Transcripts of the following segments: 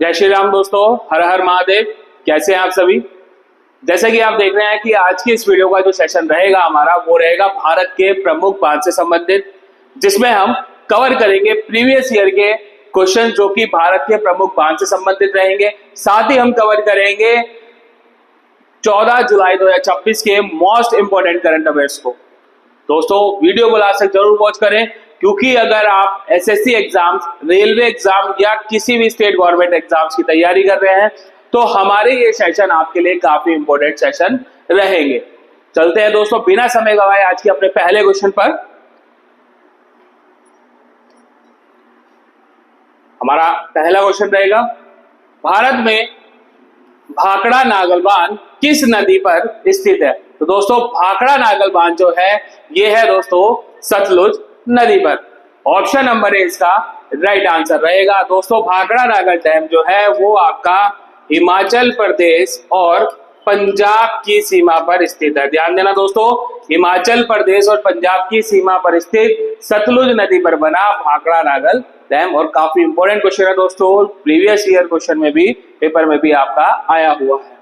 जय श्री राम दोस्तों, हर हर महादेव। कैसे हैं आप सभी। जैसे कि आप देख रहे हैं कि आज की इस वीडियो का जो सेशन रहेगा हमारा वो रहेगा भारत के प्रमुख बांध से संबंधित, जिसमें हम कवर करेंगे प्रीवियस ईयर के क्वेश्चन जो कि भारत के प्रमुख बांध से संबंधित रहेंगे। साथ ही हम कवर करेंगे 14 जुलाई 2026 के मोस्ट इंपोर्टेंट करंट अफेयर्स को। दोस्तों वीडियो को लास्ट तक जरूर वॉच करें, क्योंकि अगर आप एसएससी एग्जाम्स, रेलवे एग्जाम या किसी भी स्टेट गवर्नमेंट एग्जाम्स की तैयारी कर रहे हैं तो हमारे ये सेशन आपके लिए काफी इंपॉर्टेंट सेशन रहेंगे। चलते हैं दोस्तों बिना समय गवाए आज के अपने पहले क्वेश्चन पर। हमारा पहला क्वेश्चन रहेगा, भारत में भाखड़ा नागल बांध किस नदी पर स्थित है। तो दोस्तों भाखड़ा नागल बांध जो है ये है दोस्तों सतलुज नदी पर। ऑप्शन नंबर ए इसका राइट आंसर रहेगा। दोस्तों भाखड़ा नागल डैम जो है वो आपका हिमाचल प्रदेश और पंजाब की सीमा पर स्थित है। ध्यान देना दोस्तों, हिमाचल प्रदेश और पंजाब की सीमा पर स्थित सतलुज नदी पर बना भाखड़ा नागल डैम। और काफी इंपॉर्टेंट क्वेश्चन है दोस्तों, प्रीवियस ईयर क्वेश्चन में भी, पेपर में भी आपका आया हुआ है।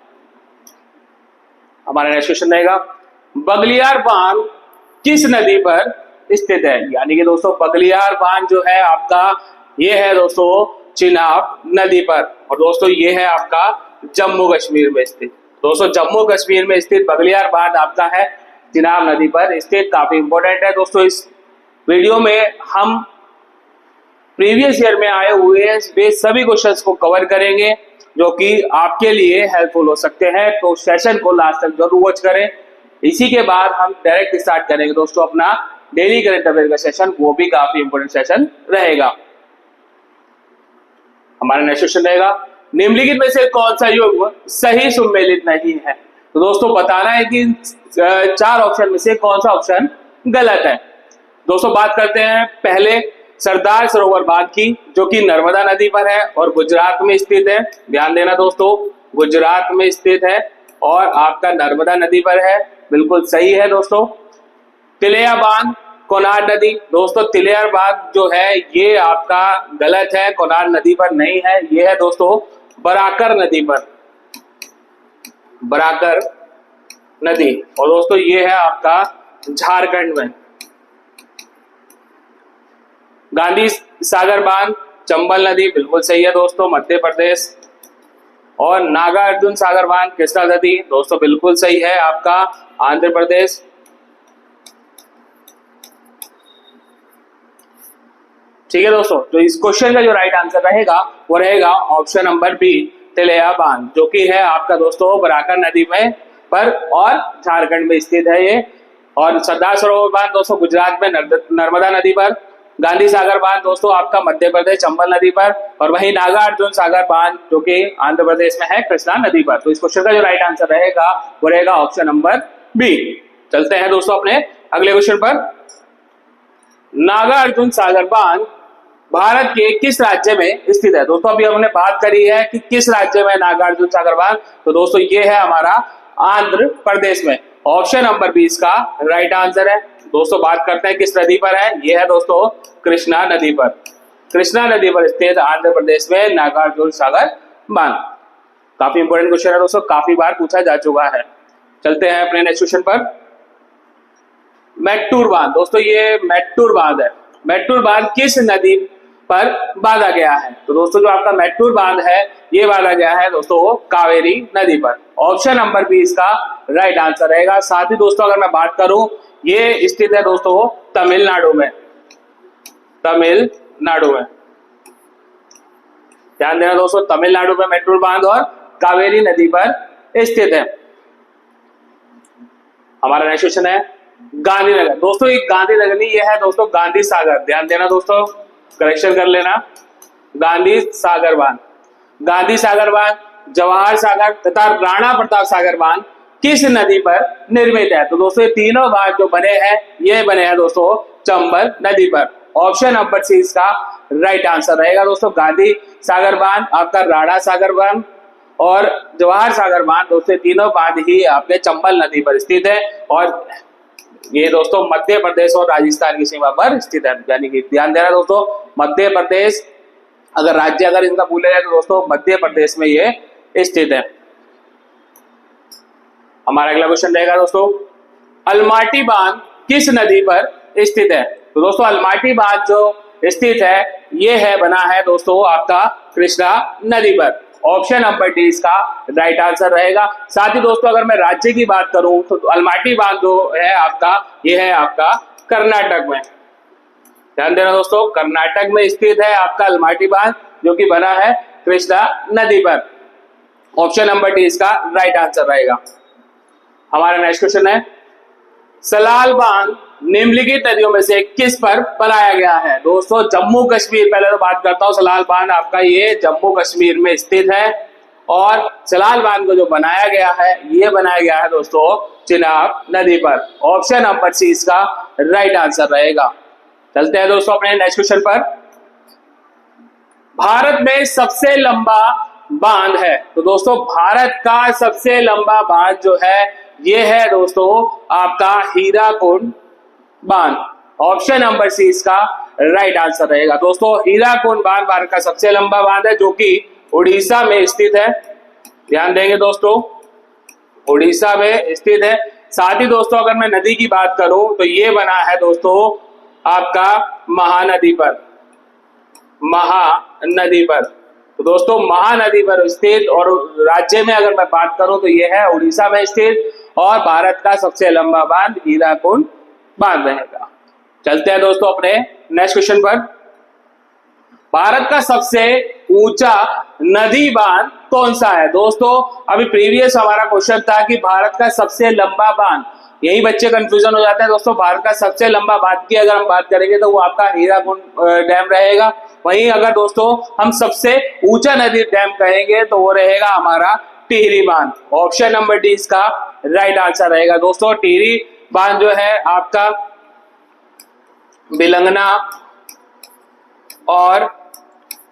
हमारा नेक्स्ट क्वेश्चन रहेगा, बगलियार बांध किस नदी पर स्थित है। यानी कि दोस्तों बगलियार बांध जो है आपका ये है दोस्तों चिनाब नदी पर। और दोस्तों ये है आपका जम्मू कश्मीर में स्थित। दोस्तों जम्मू कश्मीर में स्थित बगलियार बांध आपका है चिनाब नदी पर स्थित। काफी इंपॉर्टेंट है दोस्तों। इस वीडियो में हम प्रीवियस ईयर में आए हुए वे सभी क्वेश्चंस को कवर करेंगे जो कि आपके लिए हेल्पफुल हो सकते हैं। तो सेशन को लास्ट तक जरूर वॉच करें। इसी के बाद हम डायरेक्ट स्टार्ट करेंगे दोस्तों अपना डेली करंट अफेयर का सेशन, वो भी काफी इंपॉर्टेंट सेशन रहेगा। हमारा नेक्स्ट क्वेश्चन रहेगा, निम्नलिखित में से कौन सा युग्म सही सुमेलित नहीं है। तो दोस्तों बताना है कि 4 ऑप्शन में से कौन सा ऑप्शन गलत है। दोस्तों बात करते हैं पहले सरदार सरोवर बांध की, जो कि नर्मदा नदी पर है और गुजरात में स्थित है। ध्यान देना दोस्तों, गुजरात में स्थित है और आपका नर्मदा नदी पर है, बिल्कुल सही है दोस्तों। तिलैया बांध कोनार नदी, दोस्तों तिलैया बांध जो है ये आपका गलत है, कोनार नदी पर नहीं है, ये है दोस्तों बराकर नदी पर, बराकर नदी। और दोस्तों ये है आपका झारखंड में। गांधी सागर बांध चंबल नदी, बिल्कुल सही है दोस्तों, मध्य प्रदेश। और नागा अर्जुन सागर बांध कृष्णा नदी, दोस्तों बिल्कुल सही है आपका आंध्र प्रदेश। ठीक है दोस्तों, तो इस क्वेश्चन का जो राइट आंसर रहेगा वो रहेगा ऑप्शन नंबर बी, तिलैया बांध, जो कि है आपका दोस्तों बराकर नदी में पर और झारखंड में स्थित है ये। और सरदार सरोवर बांध दोस्तों गुजरात में नर्मदा नदी पर। गांधी सागर बांध दोस्तों आपका मध्य प्रदेश चंबल नदी पर। और वहीं नागा अर्जुन सागर बांध जो कि आंध्र प्रदेश में है कृष्णा नदी पर। तो इस क्वेश्चन का जो राइट आंसर रहेगा वो रहेगा ऑप्शन नंबर बी। चलते हैं दोस्तों अपने अगले क्वेश्चन पर। नागा अर्जुन सागर बांध भारत के किस राज्य में स्थित है। दोस्तों अभी हमने बात करी है कि किस राज्य में नागार्जुन सागर बांध, तो दोस्तों ये है हमारा आंध्र प्रदेश में। ऑप्शन नंबर 20 का राइट आंसर है। दोस्तों बात करते हैं किस नदी पर है, ये है दोस्तों कृष्णा नदी पर। कृष्णा नदी पर स्थित आंध्र प्रदेश में नागार्जुन सागर बांध। काफी इंपोर्टेंट क्वेश्चन है दोस्तों, काफी बार पूछा जा चुका है। चलते हैं अपने नेक्स्ट क्वेश्चन पर। मेट्टूर बांध, दोस्तों ये मेट्टूर बांध है। मेट्टूर बांध किस नदी पर बांधा गया है। तो दोस्तों जो आपका मेट्टूर बांध है ये बांधा गया है दोस्तों कावेरी नदी पर। ऑप्शन नंबर 20 का राइट आंसर रहेगा। साथ ही दोस्तों अगर मैं बात करूं ये स्थित है दोस्तों तमिलनाडु में, तमिलनाडु में। ध्यान देना दोस्तों, तमिलनाडु में मेट्टूर बांध और कावेरी नदी पर स्थित है। हमारा नेक्स्ट क्वेश्चन है गांधीनगर। दोस्तों एक गांधीनगर नहीं, ये है दोस्तों गांधी सागर। ध्यान देना दोस्तों, करेक्शन कर लेना। गांधी सागर बांध, गांधी सागर बांध, जवाहर सागर तथा राणा प्रताप सागर बांध किस नदी पर निर्मित है। तो दोस्तों ये तीनों बांध जो बने हैं ये बने हैं दोस्तों चंबल नदी पर। ऑप्शन नंबर सी इसका राइट आंसर रहेगा दोस्तों। गांधी सागर बांध, आपका राणा सागर बांध और जवाहर सागर बांध, दोस्तों तीनों बांध ही आपके चंबल नदी पर स्थित है। और ये दोस्तों मध्य प्रदेश और राजस्थान की सीमा पर स्थित है। यानी कि ध्यान देना दोस्तों, मध्य प्रदेश अगर राज्य अगर इनका बोला जाए तो दोस्तों मध्य प्रदेश में ये स्थित है। हमारा अगला क्वेश्चन रहेगा दोस्तों, अलमाटी बांध किस नदी पर स्थित है? तो दोस्तों अलमाटी बांध जो स्थित है ये है बना है दोस्तों आपका कृष्णा नदी पर। ऑप्शन नंबर डी इसका राइट आंसर रहेगा। साथ ही दोस्तों अगर मैं राज्य की बात करूं तो अलमाटी बांध जो है आपका ये है आपका कर्नाटक में। ध्यान देना दोस्तों, कर्नाटक में स्थित है आपका अलमाटी बांध जो कि बना है कृष्णा नदी पर। ऑप्शन नंबर डी इसका राइट आंसर रहेगा। हमारा नेक्स्ट क्वेश्चन है, सलाल बांध निम्नलिखित नदियों में से किस पर बनाया गया है? दोस्तों जम्मू कश्मीर, पहले तो बात करता हूं सलाल बांध आपका ये जम्मू कश्मीर में स्थित है और सलाल बांध को जो बनाया गया है ये बनाया गया है दोस्तों चिनाब नदी पर। ऑप्शन नंबर सी इसका राइट आंसर रहेगा। चलते हैं दोस्तों अपने नेक्स्ट क्वेश्चन पर। भारत में सबसे लंबा बांध है, तो दोस्तों भारत का सबसे लंबा बांध जो है ये है दोस्तों आपका हीराकुंड बांध। ऑप्शन नंबर सी इसका राइट आंसर रहेगा। दोस्तों हीराकुंड बांध भारत का सबसे लंबा बांध है जो कि उड़ीसा में स्थित है। ध्यान देंगे दोस्तों, उड़ीसा में स्थित है। साथ ही दोस्तों अगर मैं नदी की बात करूं तो ये बना है दोस्तों आपका महानदी पर, महानदी पर। तो दोस्तों महानदी पर स्थित और राज्य में अगर मैं बात करूं तो ये है उड़ीसा में स्थित और भारत का सबसे लंबा बांध हीराकुंड बांध रहेगा। चलते हैं दोस्तों अपने नेक्स्ट क्वेश्चन पर। भारत का सबसे ऊंचा नदी बांध कौन सा है? दोस्तों अभी प्रीवियस हमारा क्वेश्चन था कि भारत का सबसे लंबा बांध, यही बच्चे कंफ्यूजन हो जाते हैं दोस्तों। भारत का सबसे लंबा बांध की अगर हम बात करेंगे तो वो आपका हीराकुंड डैम रहेगा। वहीं अगर दोस्तों हम सबसे ऊंचा नदी डैम कहेंगे तो वो रहेगा हमारा टिहरी बांध। ऑप्शन नंबर डी इसका राइट आंसर रहेगा। दोस्तों टिहरी बांध जो है आपका बिलंगना और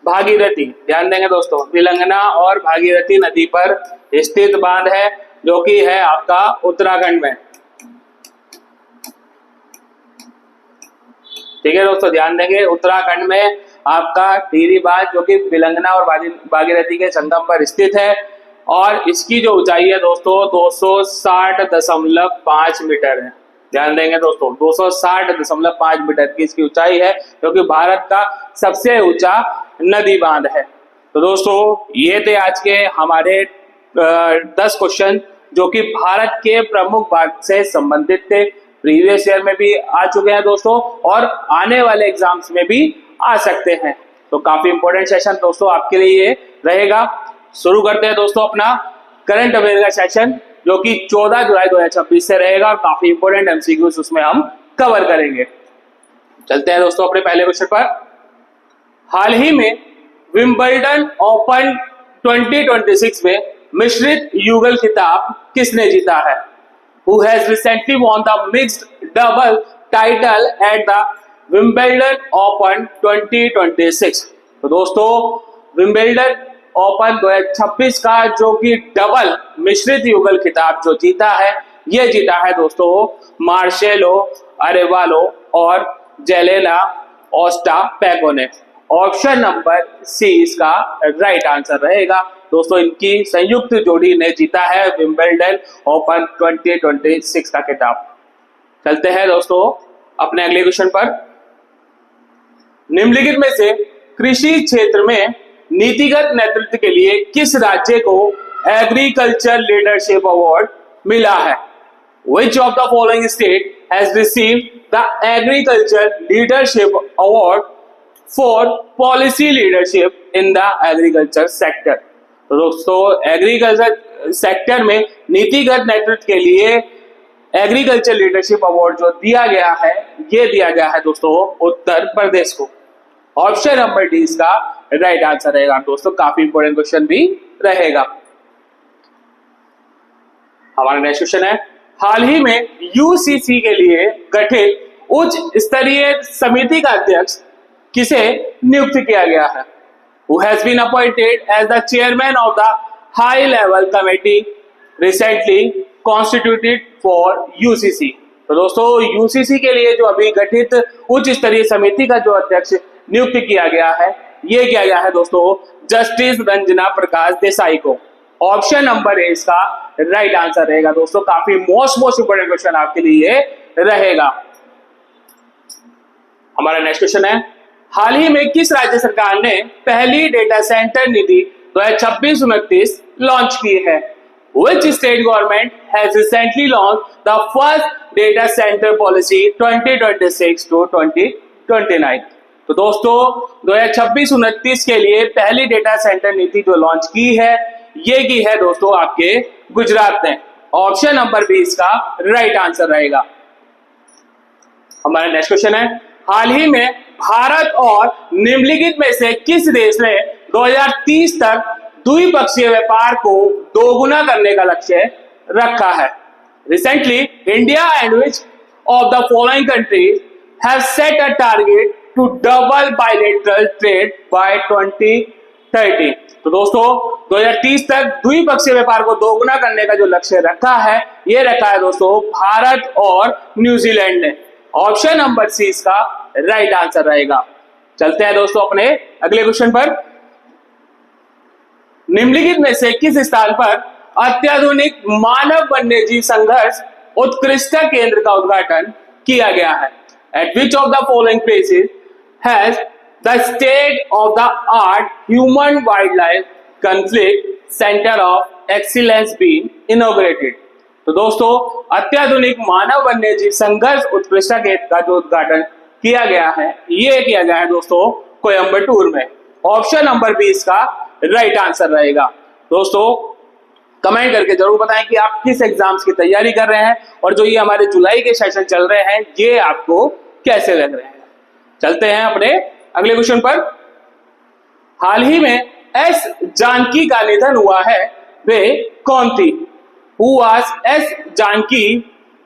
भागीरथी, ध्यान देंगे दोस्तों, बिलंगना और भागीरथी नदी पर स्थित बांध है जो कि है आपका उत्तराखंड में। ठीक है दोस्तों, ध्यान देंगे उत्तराखंड में आपका टिहरी बांध जो कि बिलंगना और भागीरथी के संगम पर स्थित है और इसकी जो ऊंचाई है दोस्तों 260.5 मीटर है। ध्यान देंगे दोस्तों 260.5 मीटर की इसकी ऊंचाई है जो कि भारत का सबसे ऊंचा नदी बांध है। तो दोस्तों ये थे आज के हमारे 10 क्वेश्चन जो कि भारत के प्रमुख भाग से संबंधित थे। प्रीवियस ईयर में भी आ चुके हैं दोस्तों और आने वाले एग्जाम्स में भी आ सकते हैं। तो काफी इंपॉर्टेंट सेशन दोस्तों आपके लिए ये रहेगा। शुरू करते हैं दोस्तों अपना करंट अफेयर का सेशन जो कि 14 जुलाई 2026 से रहेगा और काफी इंपॉर्टेंट एमसीक्यूज उसमें हम कवर करेंगे। चलते हैं दोस्तों अपने पहले क्वेश्चन पर। हाल ही में विंबलडन ओपन 2026 में मिश्रित युगल खिताब किसने जीता है? Who has recently won the mixed double title at the Wimbledon Open 2026? तो दोस्तों विंबलडन ओपन 2026 का जो कि डबल मिश्रित युगल खिताब जो जीता है ये जीता है दोस्तों मार्सेलो अरेवालो और जेलेना ओस्टापेगो ने। ऑप्शन नंबर सी इसका राइट आंसर रहेगा। दोस्तों इनकी संयुक्त जोड़ी ने जीता है विंबलडन ओपन 2026 का खिताब। चलते हैं दोस्तों अपने अगले क्वेश्चन पर। निम्नलिखित में से कृषि क्षेत्र में नीतिगत नेतृत्व के लिए किस राज्य को एग्रीकल्चर लीडरशिप अवार्ड मिला है? Which of the following state has received the agriculture leadership award for policy leadership in the agriculture sector? तो दोस्तों एग्रीकल्चर सेक्टर में नीतिगत नेतृत्व के लिए एग्रीकल्चर लीडरशिप अवार्ड जो दिया गया है ये दिया गया है दोस्तों उत्तर प्रदेश को। ऑप्शन नंबर डी इसका राइट आंसर रहेगा। दोस्तों काफी इंपोर्टेंट क्वेश्चन भी रहेगा। हमारा नेक्स्ट क्वेश्चन है, हाल ही में यूसीसी के लिए गठित उच्च स्तरीय समिति का अध्यक्ष किसे नियुक्त किया गया है? Who has been appointed as the chairman of the high level committee recently constituted for UCC? तो दोस्तों यूसीसी के लिए जो अभी गठित उच्च स्तरीय समिति का जो अध्यक्ष नियुक्त किया गया है ये किया गया है दोस्तों जस्टिस रंजना प्रकाश देसाई को। ऑप्शन नंबर ए इसका राइट आंसर रहेगा दोस्तों। काफी मोस्ट इंपोर्टेंट क्वेश्चन आपके लिए रहेगा। हमारा नेक्स्ट क्वेश्चन है, हाल ही में किस राज्य सरकार ने पहली डेटा सेंटर नीति 2026-29 लॉन्च की है? Which state government has recently launched the first data center policy 2026 to 2029? तो दोस्तों 2026-29 के लिए पहली डेटा सेंटर नीति जो लॉन्च की है, ये की है दोस्तों आपके गुजरात ने। ऑप्शन नंबर बी इसका राइट आंसर रहेगा। हमारा नेक्स्ट क्वेश्चन है, हाल ही में भारत और निम्नलिखित में से किस देश ने 2030 तक द्विपक्षीय व्यापार को दोगुना करने का लक्ष्य रखा है? Recently India and which of the following countries have set a target to double bilateral trade by 2030। तो दोस्तों 2030 तक द्विपक्षीय व्यापार को दोगुना करने का जो लक्ष्य रखा है, ये रखा है दोस्तों भारत और न्यूजीलैंड ने। ऑप्शन नंबर सी इसका राइट आंसर रहेगा। चलते हैं दोस्तों अपने अगले क्वेश्चन पर। निम्नलिखित में से किस स्थान पर अत्याधुनिक मानव वन्यजीव संघर्ष उत्कृष्ट केंद्र का उद्घाटन किया गया है? At which of the following places has the state of the art human wildlife conflict centre of excellence been inaugurated? तो दोस्तों अत्याधुनिक मानव वन्यजीव संघर्ष उत्कृष्ट केंद्र का जो उद्घाटन किया गया है, ये किया गया है दोस्तों कोयम्बटूर में। ऑप्शन नंबर बी इसका राइट आंसर रहेगा। दोस्तों कमेंट करके जरूर बताएं कि आप किस एग्जाम्स की तैयारी कर रहे हैं और जो ये हमारे जुलाई के सेशन चल रहे हैं, ये आपको कैसे लग रहे हैं। चलते हैं अपने अगले क्वेश्चन पर। हाल ही में एस जानकी का निधन हुआ है, वे कौन थी? Who was S Janaki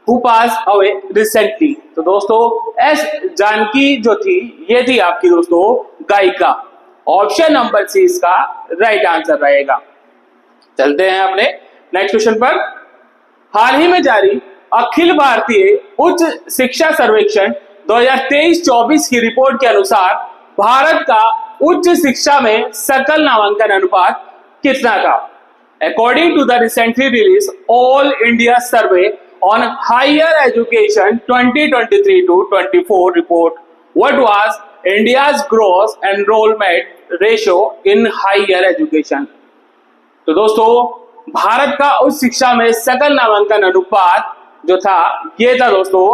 who passed away recently? तो दोस्तों एस जानकी जो थी, ये थी आपकी दोस्तों गायिका। ऑप्शन नंबर सी इसका राइट आंसर रहेगा। चलते हैं अपने नेक्स्ट क्वेश्चन पर। हाल ही में जारी अखिल भारतीय उच्च शिक्षा सर्वेक्षण 2023-24 की रिपोर्ट के अनुसार भारत का उच्च शिक्षा में सकल नामांकन अनुपात कितना था? According to the recently released All India Survey on Higher Education 2023 to 24 report, what was India's gross enrollment ratio in higher education? तो दोस्तों भारत का उच्च शिक्षा में सकल नामांकन अनुपात जो था, ये था दोस्तों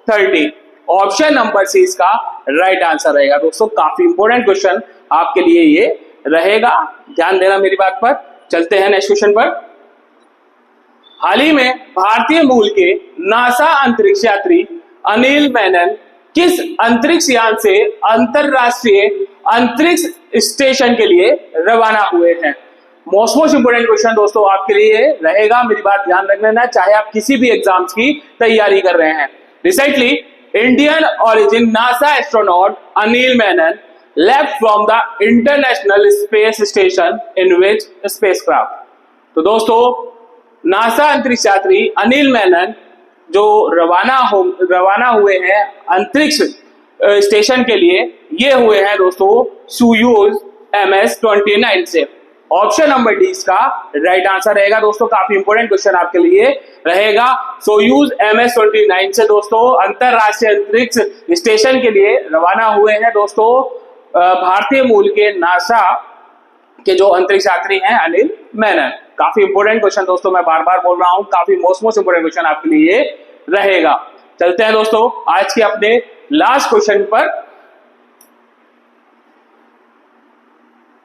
30। ऑप्शन नंबर सी इसका राइट आंसर रहेगा। दोस्तों काफी इंपॉर्टेंट क्वेश्चन आपके लिए ये रहेगा, ध्यान देना मेरी बात पर। चलते हैं नेक्स्ट क्वेश्चन पर। हाल ही में भारतीय मूल के नासा अंतरिक्ष यात्री अनिल मेनन किस अंतरिक्ष यान से अंतरराष्ट्रीय अंतरिक्ष स्टेशन के लिए रवाना हुए हैं? मोस्ट इंपोर्टेंट क्वेश्चन दोस्तों आपके लिए रहेगा, मेरी बात ध्यान रख लेना, चाहे आप किसी भी एग्जाम्स की तैयारी कर रहे हैं। Recently Indian origin NASA astronaut Anil Menon left from the International Space Station in which spacecraft? तो दोस्तों नासा अंतरिक्ष यात्री अनिल मेनन जो रवाना हुए हैं अंतरिक्ष स्टेशन के लिए, ये हुए हैं दोस्तों सोयूज MS-29 से। ऑप्शन नंबर डी इसका राइट आंसर रहेगा। दोस्तों काफी इंपोर्टेंट क्वेश्चन आपके लिए रहेगा। सोयूज MS-29 से दोस्तों अंतरराष्ट्रीय अंतरिक्ष स्टेशन के लिए रवाना हुए हैं दोस्तों भारतीय मूल के नासा के जो अंतरिक्ष यात्री हैं अनिल मेनन। काफी इंपोर्टेंट क्वेश्चन दोस्तों, मैं बार बार बोल रहा हूं, काफी मोस्ट इंपोर्टेंट क्वेश्चन आपके लिए रहेगा। चलते हैं दोस्तों आज के अपने लास्ट क्वेश्चन पर।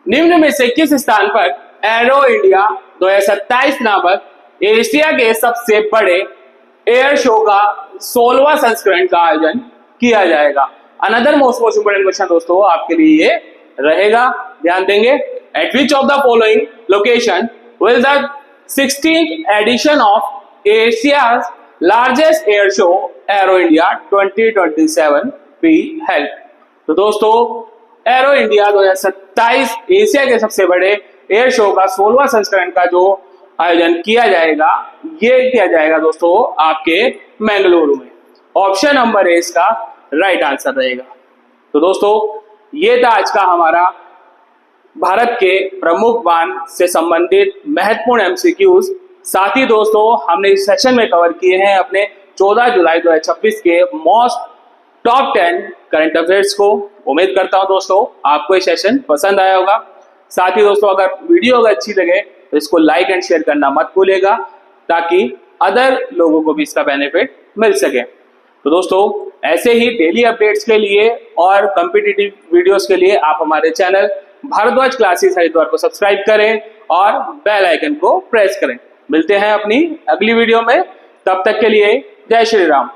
निम्न में से किस स्थान पर एरो इंडिया 2027 नामक एशिया के सबसे बड़े एयर शो का 16वां संस्करण का आयोजन किया जाएगा? अनदर मोस्ट इंपोर्टेंट क्वेश्चन दोस्तों आपके लिए रहेगा, ध्यान देंगे। At which of the following location will the 16th edition of Asia's largest air show Aero India 2027 be held? तो दोस्तों एरो इंडिया 2027 एशिया के सबसे बड़े एयर शो का 16वां संस्करण का जो आयोजन किया जाएगा, ये किया जाएगा दोस्तों आपके बेंगलुरु में। ऑप्शन नंबर ए इसका राइट आंसर रहेगा। तो दोस्तों ये था आज का हमारा भारत के प्रमुख बांध से संबंधित महत्वपूर्ण एमसीक्यूज। साथ ही दोस्तों हमने इस सेशन में कवर किए हैं अपने 14 जुलाई 2026 के मोस्ट टॉप 10 करंट अफेयर्स को। उम्मीद करता हूं दोस्तों आपको ये सेशन पसंद आया होगा। साथ ही दोस्तों अगर वीडियो अगर अच्छी लगे तो इसको लाइक एंड शेयर करना मत भूलिएगा, ताकि अदर लोगों को भी इसका बेनिफिट मिल सके। तो दोस्तों ऐसे ही डेली अपडेट्स के लिए और कॉम्पिटिटिव वीडियोस के लिए आप हमारे चैनल भारद्वाज क्लासेस हरिद्वार को सब्सक्राइब करें और बेल आइकन को प्रेस करें। मिलते हैं अपनी अगली वीडियो में, तब तक के लिए जय श्री राम।